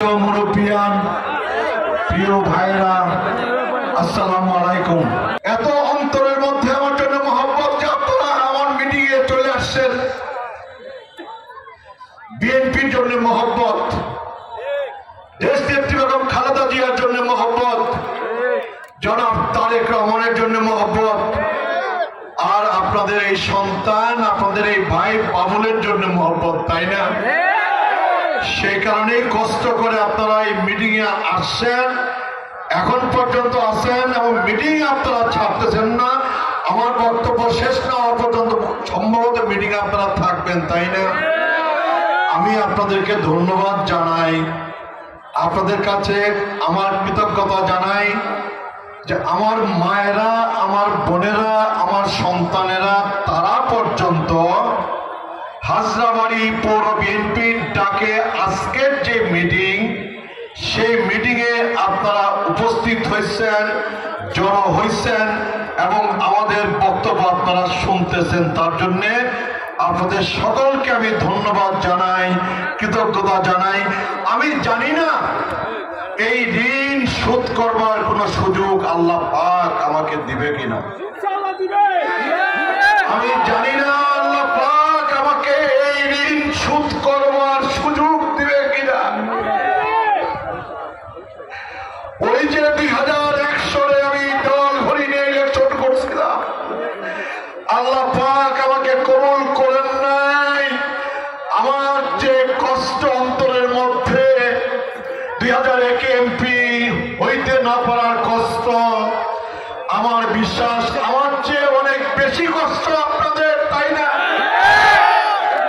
মুরব্বিয়ান প্রিয় ভাইরা আসসালামু আলাইকুম। এত অন্তরের মধ্যে আমার জন্য মহব্বত যে আপনারা আমার মিটিং এ চলে আসছেন। বিএনপির জন্য মহব্বত, দেশ নেত্রী বেগম খালেদা জিয়ার জন্য মহব্বত, জনাব তারেক রহমানের জন্য মহব্বত, আর আপনাদের এই সন্তান আপনাদের এই ভাই বাবুলের জন্য মহব্বত, তাই না? সেই কারণে কষ্ট করে আপনারা এই মিটিং এ আসছেন, এখন পর্যন্ত আছেন এবং মিটিং আপনারা ছাড়তেছেন না। আমার বক্তব্য শেষ না হওয়া পর্যন্ত সম্ভবত মিটিং আপনারা থাকবেন, তাই না? আমি আপনাদেরকে ধন্যবাদ জানাই, আপনাদের কাছে আমার কৃতজ্ঞতা জানাই যে আমার মায়েরা, আমার বোনেরা, আমার সন্তানেরা তারা পর্যন্ত হাজরাবাড়ি পৌর বিএনপির ডাকে আজকের যে মিটিং, সেই মিটিং এ আপনারা উপস্থিত হয়েছেন, জড়ো হয়েছেন এবং আমাদের বক্তব্য আপনারা শুনতেছেন। তার জন্য আপনাদের সকলকে আমি ধন্যবাদ জানাই, কৃতজ্ঞতা জানাই। আমি জানি না এই ঋণ শোধ করবার কোন সুযোগ আল্লাহ পাক আমাকে দিবে কিনা, আমি জানি না আল্লাহ পাক আমাকে এই ঋণ শোধ করবার সুযোগ দিবে কিনা। ওই যে 2001 সালে আমি দল ঘড়ি নিয়ে ইলেকশন করছিলাম, আল্লাহ পাক আমাকে কবুল করেন নাই। আমার যে কষ্ট অন্তরের মধ্যে 2001 এমপি হইতে না পারার কষ্ট, আমার বিশ্বাস আমার চেয়ে অনেক বেশি কষ্ট আপনাদের, তাই না?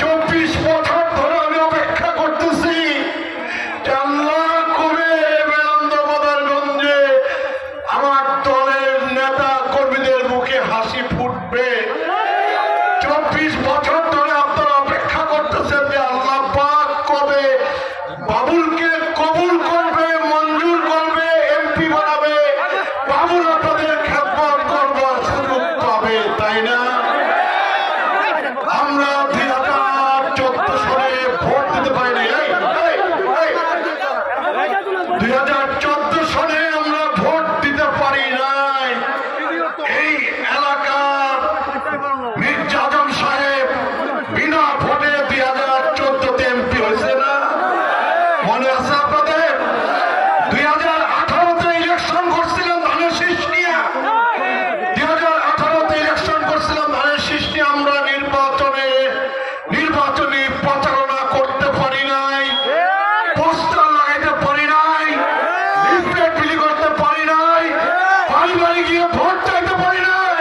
24 বছর ধরে আমি অপেক্ষা করতেছি আল্লাহ কবে বেলান্দবাজারগঞ্জে আমার দলের নেতা কর্মীদের মুখে হাসি ফুটবে। 24 বছর ধরে আপনারা অপেক্ষা করতেছেন যে আল্লাহ পাক কবে বাবুলকে কবুল করবে, মঞ্জুর করবে, এমপি বানাবে, বাবুল আপনাদের খেদমত করবার সুযোগ পাবে, তাই না? আমরা 2014 সালে ভোট দিতে পারিনি। 2014 সালে আমরা ভোট দিতে পারি নাই। এই এলাকার মির্জা আজম সাহেব বিনা ভোটে 2014 এমপি হয়েছে না? মনে আছে আপনাদের? 2018 ইলেকশন করছিলাম ধানের শীষ নিয়ে, 2018 ইলেকশন করছিলাম ধানের শীষ নিয়ে। আমরা নির্বাচনী প্রচারণা করতে পারি নাই, পোস্টার লাগাইতে পারি নাই, লিফলেট বিলি করতে পারি নাই, বাড়ি বাড়ি গিয়ে ভোট চাইতে পারি নাই।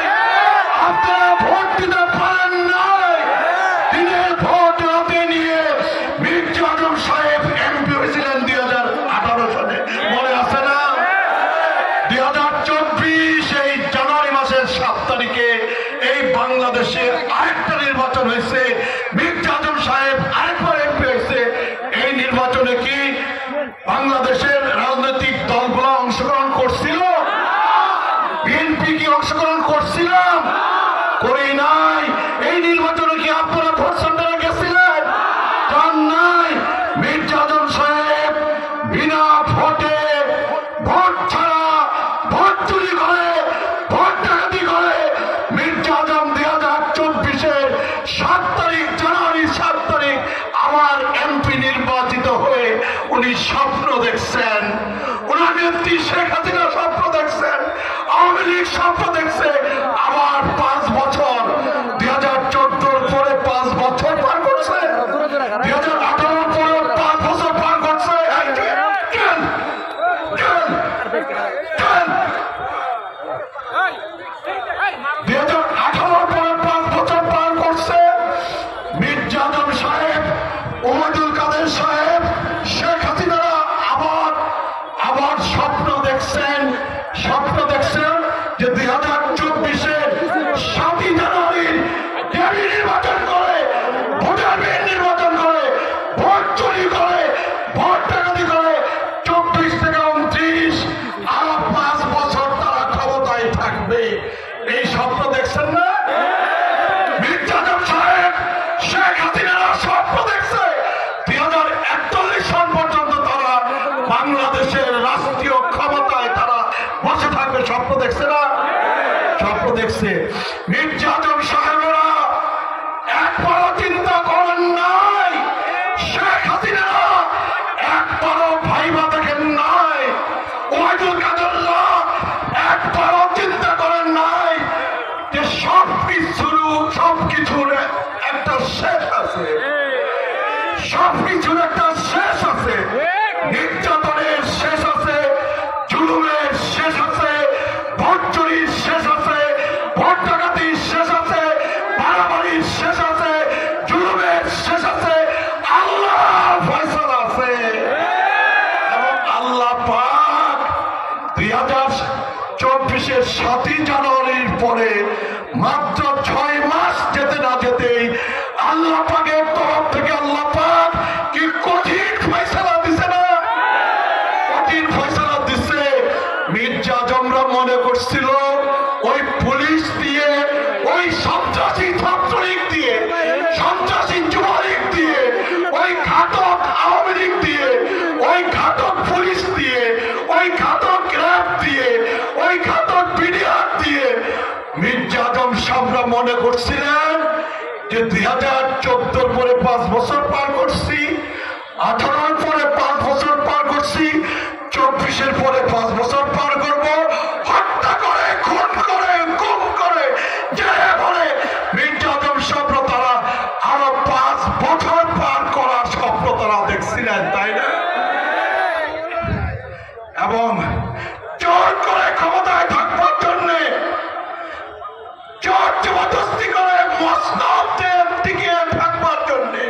আপনারা ভোট দিতে পারেন নাই। দিনের ভোট হাতে নিয়ে মির্জা আজম সাহেব এমপি হয়েছিলেন 2018 সালে, মনে আছে না? 2024 এই জানুয়ারি মাসের 7 তারিখে এই বাংলাদেশে আরেকটা নির্বাচন হয়েছে, মির্জা আজম সাহেব আরেকবার এমপি হয়েছে। এই নির্বাচনে কি বাংলাদেশের রাজনৈতিক দলগুলো অংশগ্রহণ করছিল? বিএনপি কি অংশগ্রহণ করছিলাম? করি নাই। এই নির্বাচনে কি আপনারা ভোট সেন্টারে গেছিলেন? যান নাই। মির্জা আজম সাহেব বিনা ভোটে, ভোট ছাড়া, ভোট চুরি করে, ভোট ডাকাতি করে মির্জা আজম 2024-এর 7 তারিখ, জানুয়ারি 7 তারিখ আমার এমপি নির্বাচিত হয়ে উনি স্বপ্ন দেখছেন। ওনার নেত্রী শেখ হাসিনা স্বপ্ন দেখছেন, আওয়ামী লীগ স্বপ্ন দেখছে। আবার 5 বছর, 2014 পরে 5 বছর পার করছে, 2018 পরে 5 বছর পার করছে। 2018 পরে 5 বছর পার করছে। মির্জা আজম সাহেব, ওবায়দুল কাদের সাহেব, শেখ হাসিনারা আবার স্বপ্ন দেখছেন যে 2024-এর হয়েছে। মির্জা আজম সাহেবেরা একবারও চিন্তা করেন নাই, শেখ হাসিনা একবারও ভাইবা দেখেন নাই, ওয়াহিদুল কাদেররা একবারও চিন্তা করেন নাই যে সবকিছুর একটা শেষ আছে, সবকিছুর একটা শেষ আছে। নির্যাতনের শেষ আছে, জুলুমের শেষ আছে, ভোট চুরির শেষ আছে, ভোট ডাকাতির শেষ আছে, মারামারির শেষ আছে, জুলুমের শেষ আছে, আল্লাহ ফয়সালা আছে। এবং আল্লাহ পাক 2024-এর 7ই জানুয়ারির পরে মাত্র 6 মাস যেতে না যেতেই আল্লাহ পাকের তরফ থেকে আল্লাহ পাক কি কঠিন ফয়সালা দিছে না, কঠিন ফয়সালা দিছে। মির্জা আজমরা মনে করছিল ওই পুলিশ দিয়ে, ওই সন্ত্রাসী ছাত্রলীগ দিয়ে, সন্ত্রাসী যুবলীগ দিয়ে, ওই ঘাতক আওয়ামী লীগ দিয়ে, ওই ঘাতক পুলিশ দিয়ে, ওই ঘাতক র্যাব দিয়ে, ওই ঘাতক বিডিআর দিয়ে মির্জা আজম সাহেবরা মনে করছিলেন যে 2014 পরে 5 বছর পার করছি, 18 পরে 5 বছর পার করছি, 24-এর পরে 5 বছর পার করব, হত্যা করে, খুন করে, গুম করে, জেলে ভরে মির্জা আজম সাহেবরা তারা আরো 5 বছর পার করার স্বপ্ন তারা দেখছিলেন, তাই না? এবং জোর করে ক্ষমতায় থাকবার জন্যে, জোর জবরদস্তি করে মসনদের টিকিয়ে থাকবার জন্যে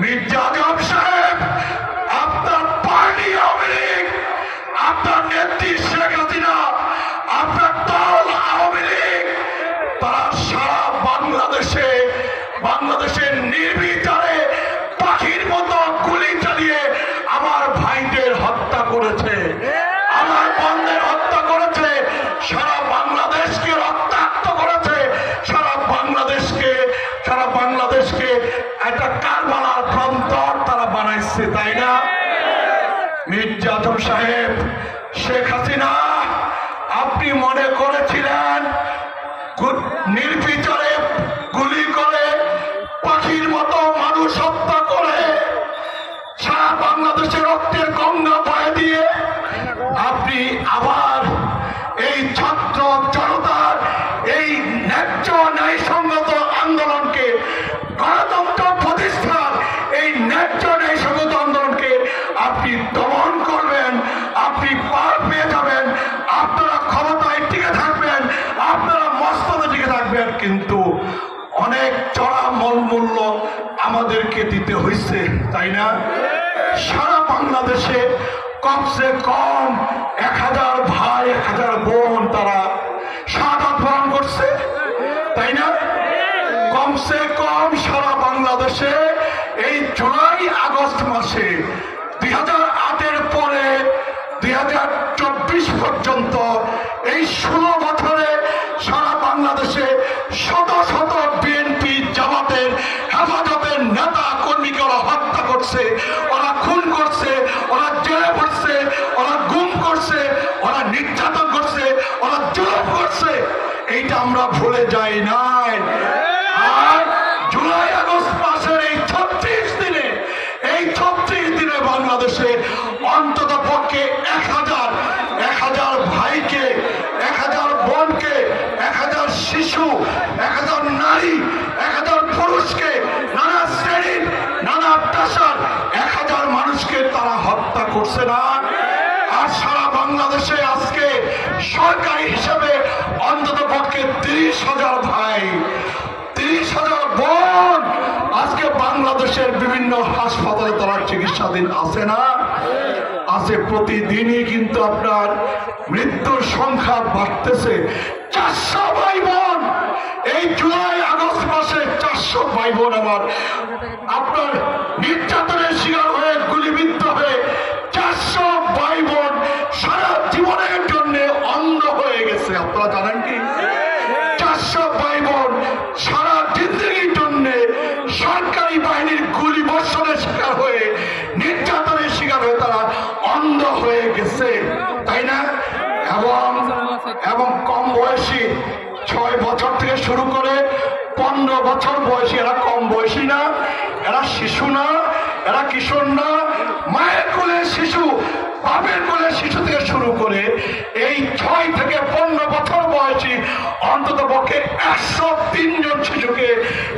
মির্জা আজম সাহেব, আপনার পার্টি আওয়ামী লীগ, আপনার নেত্রী শেখ হাসিনা, আপনার দল আওয়ামী লীগ, তারা সারা বাংলাদেশের নির্বিচারে পাখির মতো গুলি চালিয়ে আমার ভাইদের হত্যা করেছে, আমার বোনদের হত্যা করেছে, সারা বাংলাদেশকে রক্তাক্ত করেছে, সারা বাংলাদেশকে একটা কারবালার প্রান্তর তারা বানাইছে, তাই না? মির্জা আজম সাহেব, শেখ হাসিনা, আপনি মনে করেছিলেন নির্বিচারে গুলি করে, পাখির মতো মানুষ হত্যা করে, সারা বাংলাদেশের রক্তের গঙ্গা বয়ে দিয়ে আপনি আবার এই ছাত্র জনতার এই ন্যায্য ন্যায়সঙ্গত আন্দোলনকে, গণতন্ত্র প্রতিষ্ঠার এই ন্যায্য ন্যায়সঙ্গত আন্দোলনকে আপনি দমন করবেন, আপনি পার পেয়ে যাবেন, আপনারা ক্ষমতায় টিকে থাকবেন, আপনারা মস্তদে টিকে থাকবেন, কিন্তু অনেক চড়া মূল্য আমাদেরকে দিতে হয়েছে, তাই না? সারা বাংলাদেশে কমসে কম 1000 ভাই, 1000 বোন তারা শাহাদাত বরণ করছে, তাই না? কমসে কম সারা বাংলাদেশে এই জুলাই আগস্ট মাসে 2008-এর পরে 2024 পর্যন্ত এই 16 বছরে সারা বাংলাদেশে শত শত বিএনপি জামাতের হেফাজতের নেতা কর্মীকে ওরা হত্যা করছে, ওরা খুন করছে, ওরা জেলে পড়ছে, ওরা গুম করছে, ওরা নির্যাতন করছে, ওরা জুলুম করছে। এইটা আমরা ভুলে যাই নাই। আর জুলাই আগস্ট মাসের এই 36 দিনে বাংলাদেশে অন্তত পক্ষে 1000 ভাইকে, 1000 বোনকে, 1000 শিশু, 1000 নারী, 1000 পুরুষকে, নানা শ্রেণীর, নানা পেশার 1000 মানুষকে তারা হত্যা করছে না? আর সারা বাংলাদেশে আজকে সরকারি হিসাবে অন্তত পক্ষে 30,000 ভাই, 30,000 বোন আজকে বাংলাদেশের বিভিন্ন হাসপাতালে তারা চিকিৎসাধীন আছে না? আছে। প্রতিদিনই কিন্তু আপনার মৃত্যুর সংখ্যা বাড়তেছে। 400 ভাই বোন এই জুলাই আগস্ট মাসে 400 ভাই বোন আমার আপনার নির্যাতনের শিকার হয়ে গুলিবিদ্ধ হয়ে 400 ভাই বোন সারা জীবনের জন্য অন্ধ হয়ে গেছে। আপনারা জানেন কি? 400 ভাই বোন সারা জিন্দগির জন্য সরকারি বাহিনীর গুলি বর্ষণের শিকার হয়ে, নির্যাতনের শিকার হয়ে তারা অন্ধ হয়ে গেছে, তাই না? এবং কম বয়সী 6 বছর থেকে শুরু করে 15 বছর বয়সী, এরা কম বয়সী না, এরা শিশু না, এরা কিশোর না, মায়ের কোলে শিশু, বাপের কোলে শিশু থেকে শুরু করে এই 6 থেকে 15 বছর বয়সী অন্তত পক্ষে 103 জন শিশুকে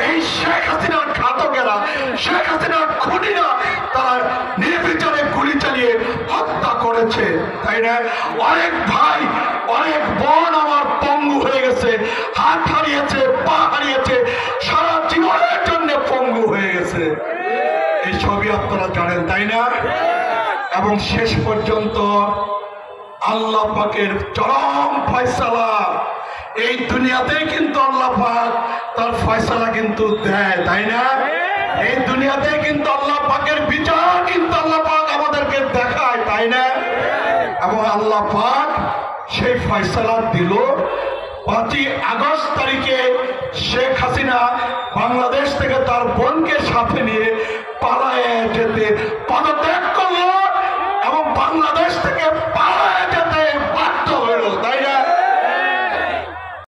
এই শেখ হাসিনার ঘাতকেরা, শেখ হাসিনার খুনিরা তারা নির্বিচারে গুলি চালিয়ে হত্যা করেছে, তাই না? অনেক ভাই, অনেক বোন আমার পঙ্গু হয়ে গেছে, হাত হারিয়েছে, পা হারিয়েছে, সারা জীবনের জন্য পঙ্গু হয়ে গেছে। এই ছবি আপনারা জানেন, তাই না? এবং শেষ পর্যন্ত আল্লাহ পাকের চরম ফয়সালা, এই দুনিয়াতেই কিন্তু আল্লাহ পাক তার ফয়সালা কিন্তু দেয়, তাই না? এই দুনিয়াতে কিন্তু আল্লাহ পাকের বিচার কিন্তু আল্লাহ পাক আমাদেরকে দেখায়, তাই না? এবং আল্লাহ পাক সেই ফয়সালা দিল 5ই আগস্ট তারিখে শেখ হাসিনা বাংলাদেশ থেকে তার বোনকে সাথে নিয়ে পালায়ে যেতে পদত্যাগ করলো এবং বাংলাদেশ থেকে পালায়ে যেতে বাধ্য হইল, তাই না?